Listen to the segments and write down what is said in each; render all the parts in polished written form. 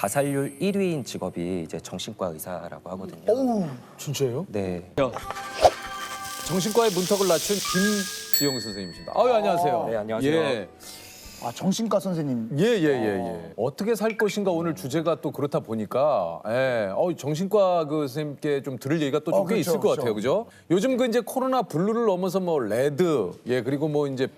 자살률 1위인 직업이 이제 정신과 의사라고 하거든요. 어우, 진짜요? 네. 정신과의 문턱을 낮춘 김지용 선생님이십니다. 아유, 안녕하세요. 네, 안녕하세요. 예. 아, 정신과 선생님. 예. 어떻게 살 것인가 오늘 주제가 또 그렇다 보니까 정신과 그 선생님께 좀 들을 얘기가 또 좀 꽤 그렇죠, 있을 것 그렇죠. 같아요, 그죠? 요즘 그 이제 코로나 블루를 넘어서 뭐 레드, 그리고 뭐 이제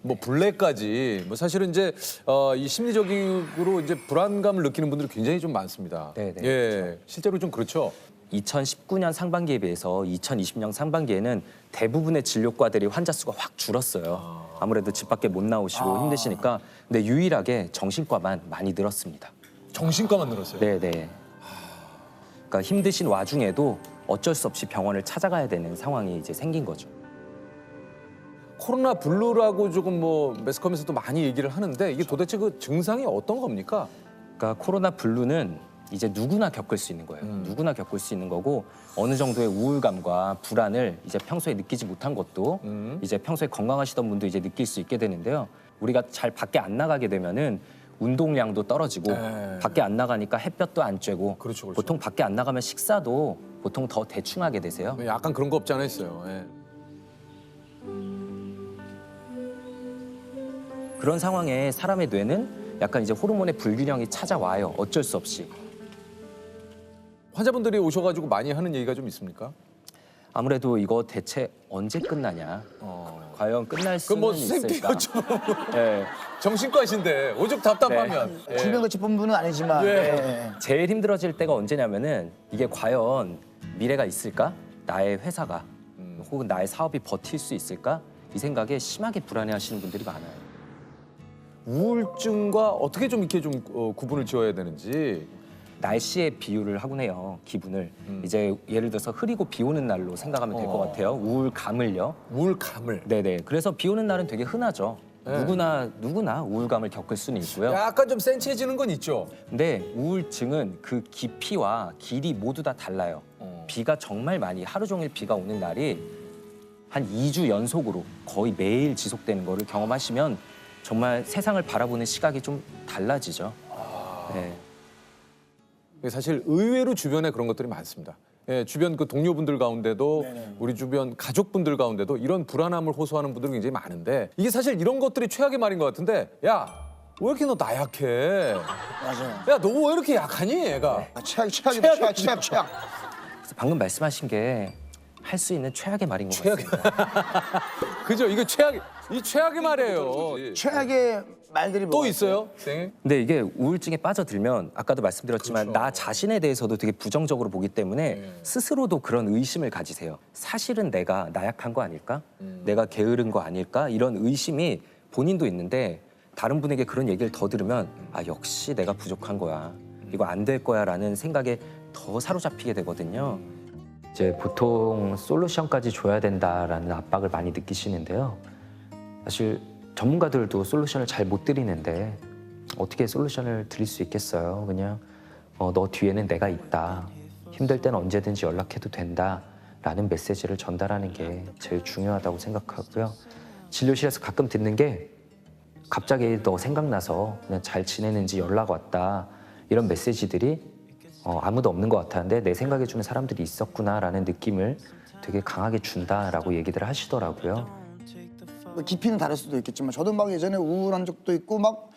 뭐 블랙까지 뭐 사실은 이제 이 심리적으로 이제 불안감을 느끼는 분들이 굉장히 좀 많습니다. 네, 예, 실제로 좀 그렇죠. 2019년 상반기에 비해서 2020년 상반기에는 대부분의 진료과들이 환자 수가 확 줄었어요. 아무래도 집 밖에 못 나오시고 힘드시니까. 근데 유일하게 정신과만 많이 늘었습니다. 정신과만 늘었어요. 네네. 그러니까 힘드신 와중에도 어쩔 수 없이 병원을 찾아가야 되는 상황이 이제 생긴 거죠. 코로나 블루라고 조금 뭐 매스컴에서도 많이 얘기를 하는데 이게 도대체 그 증상이 어떤 겁니까? 그러니까 코로나 블루는 이제 누구나 겪을 수 있는 거예요. 누구나 겪을 수 있는 거고 어느 정도의 우울감과 불안을 이제 평소에 느끼지 못한 것도 이제 평소에 건강하시던 분도 이제 느낄 수 있게 되는데요. 우리가 잘 밖에 안 나가게 되면은 운동량도 떨어지고 밖에 안 나가니까 햇볕도 안 쬐고 그렇죠. 보통 밖에 안 나가면 식사도 보통 더 대충 하게 되세요. 약간 그런 거 없지 않아 있어요. 예. 그런 상황에 사람의 뇌는 약간 이제 호르몬의 불균형이 찾아와요. 어쩔 수 없이. 환자분들이 오셔가지고 많이 하는 얘기가 좀 있습니까? 아무래도 이거 대체 언제 끝나냐? 과연 끝날 수는 그뭐 있을까? 선생님이죠. 네. 정신과신데 오죽 답답하면. 예. 구명같이 뽑는 아니지만. 예. 예. 제일 힘들어질 때가 언제냐면은 이게 과연 미래가 있을까? 나의 회사가 혹은 나의 사업이 버틸 수 있을까? 이 생각에 심하게 불안해하시는 분들이 많아요. 우울증과 어떻게 좀 이렇게 좀 구분을 지어야 되는지. 날씨에 비유를 하곤 해요. 기분을 이제 예를 들어서 흐리고 비 오는 날로 생각하면 될 것 같아요. 우울감을요. 우울감을. 네네. 그래서 비 오는 날은 되게 흔하죠. 네. 누구나 우울감을 겪을 수는 있고요. 약간 좀 센치해지는 건 있죠. 근데 우울증은 그 깊이와 길이 모두 다 달라요. 비가 정말 많이 하루 종일 비가 오는 날이 한 2주 연속으로 거의 매일 지속되는 거를 경험하시면 정말 세상을 바라보는 시각이 좀 달라지죠. 네. 사실 의외로 주변에 그런 것들이 많습니다. 예, 주변 그 동료분들 가운데도 우리 주변 가족분들 가운데도 이런 불안함을 호소하는 분들이 굉장히 많은데 이게 사실 이런 것들이 최악의 말인 것 같은데 야, 왜 이렇게 너 나약해? 맞아요. 야, 너 왜 이렇게 약하니, 얘가? 아, 최악이다, 최악. 그래서 방금 말씀하신 게 할 수 있는 최악의 말인 것 같습니다. 그죠? 이거 이 최악의 말이에요. 최악의 말들이 또 뭐가 있어요, 선생님? 근데 이게 우울증에 빠져들면 아까도 말씀드렸지만 나 자신에 대해서도 되게 부정적으로 보기 때문에 스스로도 그런 의심을 가지세요. 사실은 내가 나약한 거 아닐까? 내가 게으른 거 아닐까? 이런 의심이 본인도 있는데 다른 분에게 그런 얘기를 더 들으면 아 역시 내가 부족한 거야. 이거 안 될 거야 라는 생각에 더 사로잡히게 되거든요. 이제 보통 솔루션까지 줘야 된다라는 압박을 많이 느끼시는데요. 사실 전문가들도 솔루션을 잘 못 드리는데 어떻게 솔루션을 드릴 수 있겠어요? 그냥 너 뒤에는 내가 있다. 힘들 때는 언제든지 연락해도 된다라는 메시지를 전달하는 게 제일 중요하다고 생각하고요. 진료실에서 가끔 듣는 게 갑자기 너 생각나서 그냥 잘 지내는지 연락 왔다. 이런 메시지들이 아무도 없는 것 같았는데 내 생각해주는 사람들이 있었구나라는 느낌을 되게 강하게 준다라고 얘기들 하시더라고요. 뭐 깊이는 다를 수도 있겠지만 저도 막 예전에 우울한 적도 있고 막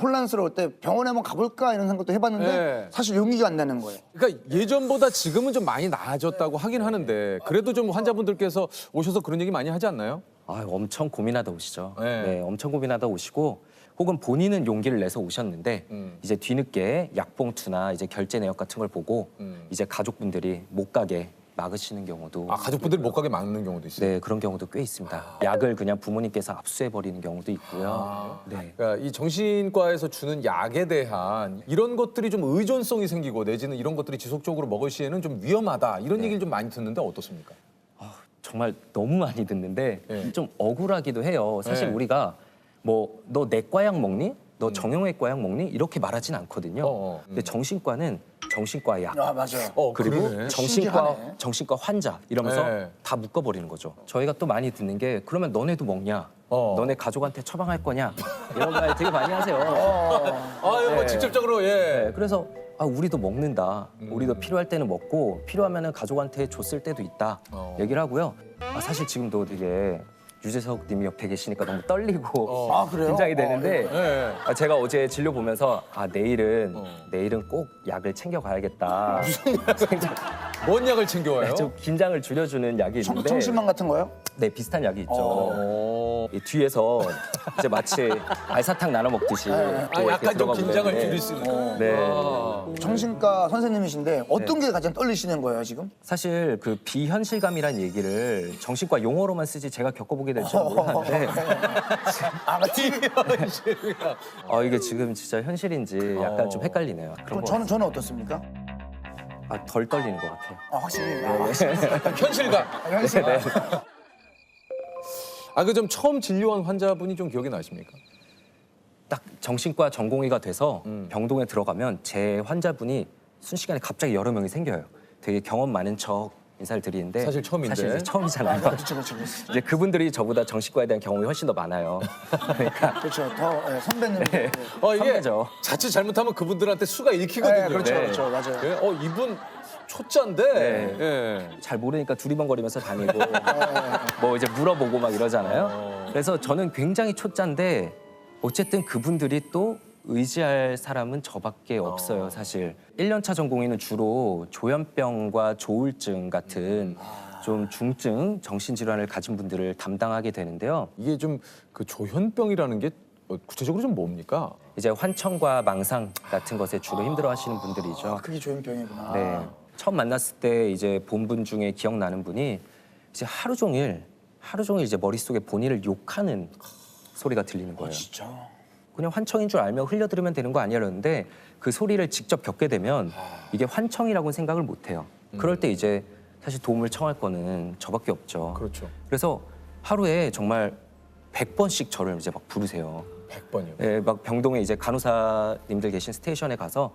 혼란스러울 때 병원에 한번 가볼까 이런 생각도 해봤는데 네. 사실 용기가 안 나는 거예요. 그러니까 예전보다 지금은 좀 많이 나아졌다고 하긴 하는데 그래도 좀 환자분들께서 오셔서 그런 얘기 많이 하지 않나요? 아, 엄청 고민하다 오시죠. 네. 네, 엄청 고민하다 오시고 혹은 본인은 용기를 내서 오셨는데 이제 뒤늦게 약봉투나 이제 결제 내역 같은 걸 보고 이제 가족분들이 못 가게 막으시는 경우도 아, 가족분들이 못 가게 막는 경우도 있어요. 네, 그런 경우도 꽤 있습니다. 약을 그냥 부모님께서 압수해 버리는 경우도 있고요. 네. 그러니까 이 정신과에서 주는 약에 대한 이런 것들이 좀 의존성이 생기고 내지는 이런 것들이 지속적으로 먹을 시에는 좀 위험하다 이런 얘기를 좀 많이 듣는데 어떻습니까? 정말 너무 많이 듣는데 네. 좀 억울하기도 해요. 사실 네. 우리가 뭐 너 내과약 먹니? 너 정형외과약 먹니? 이렇게 말하진 않거든요. 근데 정신과는 정신과 약 아 맞아요. 그리고 그러네. 정신과 환자 이러면서 네. 다 묶어버리는 거죠. 저희가 또 많이 듣는 게 그러면 너네도 먹냐? 너네 가족한테 처방할 거냐 이런 말 되게 많이 하세요. 뭐 네. 직접적으로 네, 그래서 우리도 먹는다. 우리도 필요할 때는 먹고 필요하면은 가족한테 줬을 때도 있다. 얘기를 하고요. 사실 지금도 되게 유재석 님이 옆에 계시니까 너무 떨리고 그래요? 긴장이 되는데 네. 제가 어제 진료 보면서 내일은 꼭 약을 챙겨 가야겠다. 뭔 약을 챙겨와요? 좀 긴장을 줄여주는 약이 있는데 청심환 같은 거요? 네, 비슷한 약이 있죠. 이 뒤에서 이제 마치 알사탕 나눠 먹듯이 또 이렇게 약간 좀 들어가고 긴장을 그러는데 줄일 수 있는. 네. 정신과 선생님이신데 어떤 게 가장 떨리시는 거예요 지금? 사실 그 비현실감이란 얘기를 정신과 용어로만 쓰지 제가 겪어보게 될 줄은 몰랐는데 이게 지금 진짜 현실인지 약간 좀 헷갈리네요. 그런 그럼 거 저는 어떻습니까? 덜 떨리는 것 같아요. 확실히. 현실감. 현실. 그 좀 처음 진료한 환자분이 좀 기억이 나십니까? 딱 정신과 전공의가 돼서 병동에 들어가면 제 환자분이 순식간에 갑자기 여러 명이 생겨요. 되게 경험 많은 척 인사를 드리는데 사실 처음인데. 사실 이제 처음이잖아요. 그렇죠. 이제 그분들이 저보다 정신과에 대한 경험이 훨씬 더 많아요. 그러니까 그렇죠. 더 선배님. 이게 선배죠. 자칫 잘못하면 그분들한테 수가 읽히거든요. 네, 그렇죠, 네. 그렇죠, 맞아요. 예? 이분 초짜인데. 네. 예. 잘 모르니까 두리번거리면서 다니고 뭐 이제 물어보고 막 이러잖아요. 그래서 저는 굉장히 초짜인데 어쨌든 그분들이 또 의지할 사람은 저밖에 없어요, 사실. 1년차 전공의는 주로 조현병과 조울증 같은 좀 중증 정신질환을 가진 분들을 담당하게 되는데요. 이게 좀 그 조현병이라는 게 구체적으로 좀 뭡니까? 이제 환청과 망상 같은 것에 주로 힘들어하시는 분들이죠. 그게 조현병이구나. 네. 처음 만났을 때 이제 본 분 중에 기억나는 분이 이제 하루 종일 이제 머릿속에 본인을 욕하는 소리가 들리는 거예요. 진짜. 그냥 환청인 줄 알면 흘려들으면 되는 거 아니야 그러는데 그 소리를 직접 겪게 되면 이게 환청이라고는 생각을 못 해요. 그럴 때 이제 사실 도움을 청할 거는 저밖에 없죠. 그렇죠. 그래서 하루에 정말 100번씩 저를 이제 막 부르세요. 100번이요. 예, 막 병동에 이제 간호사님들 계신 스테이션에 가서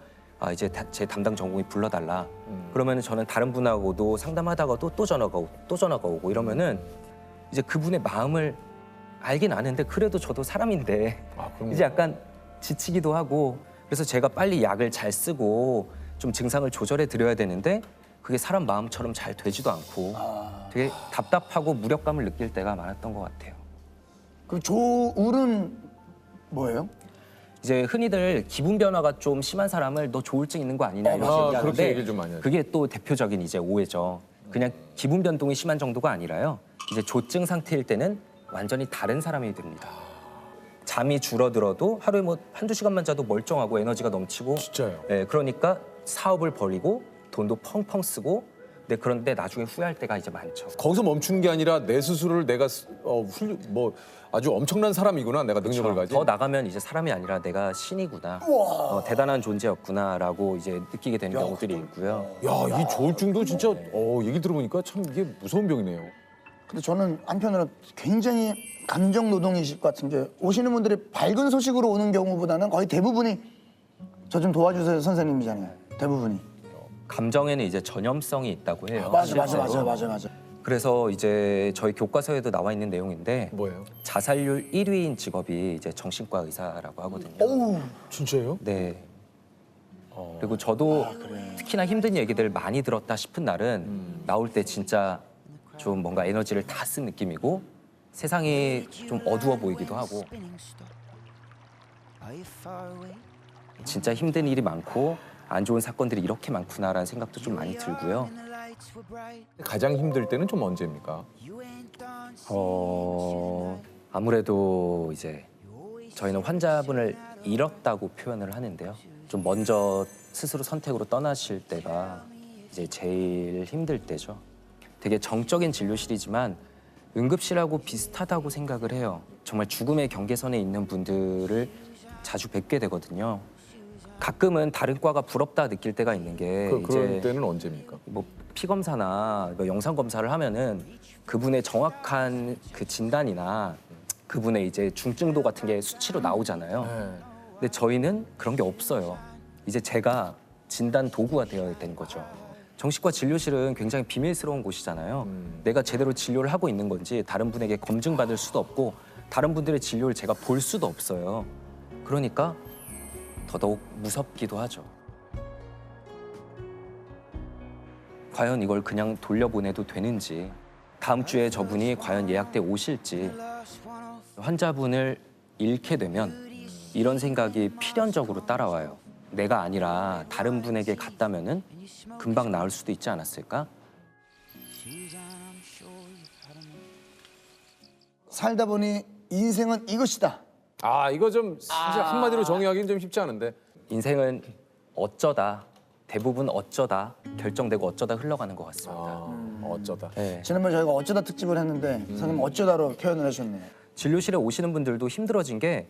이제 제 담당 전공이 불러달라. 그러면은 저는 다른 분하고도 상담하다가도 또 전화가 오고 이러면은 이제 그분의 마음을 알긴 아는데 그래도 저도 사람인데 그럼요. 이제 약간 지치기도 하고 그래서 제가 빨리 약을 잘 쓰고 좀 증상을 조절해 드려야 되는데 그게 사람 마음처럼 잘 되지도 않고 되게 답답하고 무력감을 느낄 때가 많았던 것 같아요. 그럼 조울은 뭐예요? 이제 흔히들 기분 변화가 좀 심한 사람을 너 조울증 있는 거 아니냐 이렇게 얘기하는데 그렇게 얘기를 좀 많이 하죠. 그게 또 대표적인 이제 오해죠. 그냥 기분 변동이 심한 정도가 아니라요. 이제 조증 상태일 때는 완전히 다른 사람이 됩니다. 잠이 줄어들어도 하루에 뭐 한두 시간만 자도 멀쩡하고 에너지가 넘치고 진짜요? 네, 그러니까 사업을 벌이고 돈도 펑펑 쓰고 그런데 나중에 후회할 때가 이제 많죠. 거기서 멈추는 게 아니라 내 스스로를 내가 아주 엄청난 사람이구나, 내가 능력을 가진. 더 나가면 이제 사람이 아니라 내가 신이구나, 대단한 존재였구나라고 이제 느끼게 되는 경우들이 있고요. 야, 이 조울증도 진짜 얘기 들어보니까 참 이게 무서운 병이네요. 근데 저는 한편으로 굉장히 감정 노동이실 것 같은 게 오시는 분들이 밝은 소식으로 오는 경우보다는 거의 대부분이 저 좀 도와주세요 선생님이잖아요. 대부분이. 감정에는 이제 전염성이 있다고 해요. 맞아. 그래서 이제 저희 교과서에도 나와 있는 내용인데 뭐예요? 자살률 1위인 직업이 이제 정신과 의사라고 하거든요. 오우. 진짜요? 네. 그리고 저도 특히나 힘든 얘기들 많이 들었다 싶은 날은 나올 때 진짜 좀 뭔가 에너지를 다 쓴 느낌이고 세상이 좀 어두워 보이기도 하고 진짜 힘든 일이 많고 안 좋은 사건들이 이렇게 많구나라는 생각도 좀 많이 들고요. 가장 힘들 때는 좀 언제입니까? 아무래도 이제 저희는 환자분을 잃었다고 표현을 하는데요. 좀 먼저 스스로 선택으로 떠나실 때가 이제 제일 힘들 때죠. 되게 정적인 진료실이지만 응급실하고 비슷하다고 생각을 해요. 정말 죽음의 경계선에 있는 분들을 자주 뵙게 되거든요. 가끔은 다른 과가 부럽다 느낄 때가 있는 게 그럴 이제 때는 언제입니까? 뭐 피 검사나 뭐 영상 검사를 하면은 그분의 정확한 그 진단이나 그분의 이제 중증도 같은 게 수치로 나오잖아요. 근데 저희는 그런 게 없어요. 이제 제가 진단 도구가 되어야 되는 거죠. 정신과 진료실은 굉장히 비밀스러운 곳이잖아요. 내가 제대로 진료를 하고 있는 건지 다른 분에게 검증받을 수도 없고 다른 분들의 진료를 제가 볼 수도 없어요. 그러니까 더더욱 무섭기도 하죠. 과연 이걸 그냥 돌려보내도 되는지, 다음 주에 저분이 과연 예약돼 오실지, 환자분을 잃게 되면 이런 생각이 필연적으로 따라와요. 내가 아니라 다른 분에게 갔다면은 금방 나을 수도 있지 않았을까? 살다 보니 인생은 이것이다. 아 이거 좀 진짜 한마디로 정의하기는 좀 쉽지 않은데. 인생은 어쩌다, 대부분 어쩌다 결정되고 어쩌다 흘러가는 것 같습니다. 어쩌다. 네. 지난번 저희가 어쩌다 특집을 했는데 선생님 어쩌다로 표현을 하셨네요. 진료실에 오시는 분들도 힘들어진 게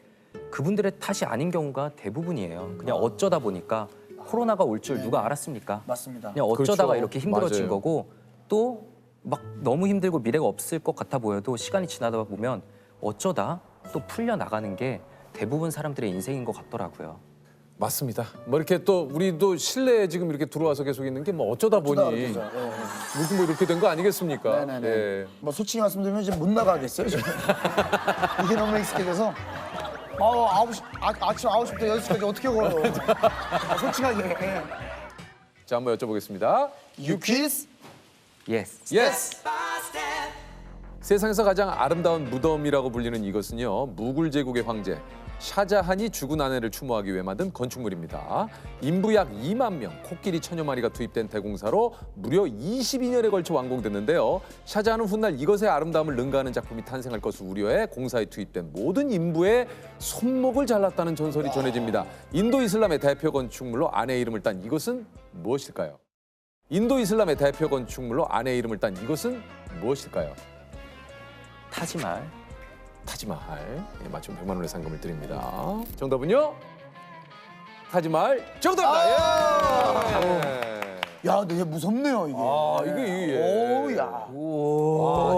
그분들의 탓이 아닌 경우가 대부분이에요. 그냥 어쩌다 보니까 코로나가 올 줄 누가 알았습니까? 맞습니다. 그냥 어쩌다가 그렇죠. 이렇게 힘들어진 맞아요. 거고, 또 막 너무 힘들고 미래가 없을 것 같아 보여도 시간이 지나다 보면 어쩌다 또 풀려 나가는 게 대부분 사람들의 인생인 것 같더라고요. 맞습니다. 뭐 이렇게 또 우리도 실내에 지금 이렇게 들어와서 계속 있는 게 뭐 어쩌다 보니 그죠? 예. 무슨 뭐 이렇게 된 거 아니겠습니까? 네네네. 예. 뭐 솔직히 말씀드리면 이제 못 나가겠어요. 지금. 이게 너무 익숙해져서. 아침 9시부터 6시까지 어떻게 걸어요? 솔직하게. 예. 자 한번 여쭤보겠습니다. 유퀴즈? 예스. 예스. 세상에서 가장 아름다운 무덤이라고 불리는 이것은요, 무굴 제국의 황제 샤자한이 죽은 아내를 추모하기 위해 만든 건축물입니다. 인부 약 2만 명, 코끼리 천여 마리가 투입된 대공사로 무려 22년에 걸쳐 완공됐는데요. 샤자한은 훗날 이것의 아름다움을 능가하는 작품이 탄생할 것을 우려해 공사에 투입된 모든 인부의 손목을 잘랐다는 전설이 전해집니다. 인도 이슬람의 대표 건축물로 아내의 이름을 딴 이것은 무엇일까요? 인도 이슬람의 대표 건축물로 아내의 이름을 딴 이것은 무엇일까요? 타지말. 타지마할. 예, 맞춤 100만 원의 상금을 드립니다. 정답은요? 타지마할 정답입니다. 예. 야, 근데 얘 무섭네요, 이게. 아, 이게 오우, 야.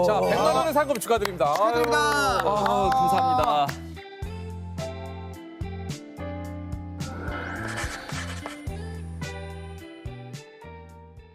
자, 100만 원의 상금 축하드립니다. 축하드립니다. 감사합니다.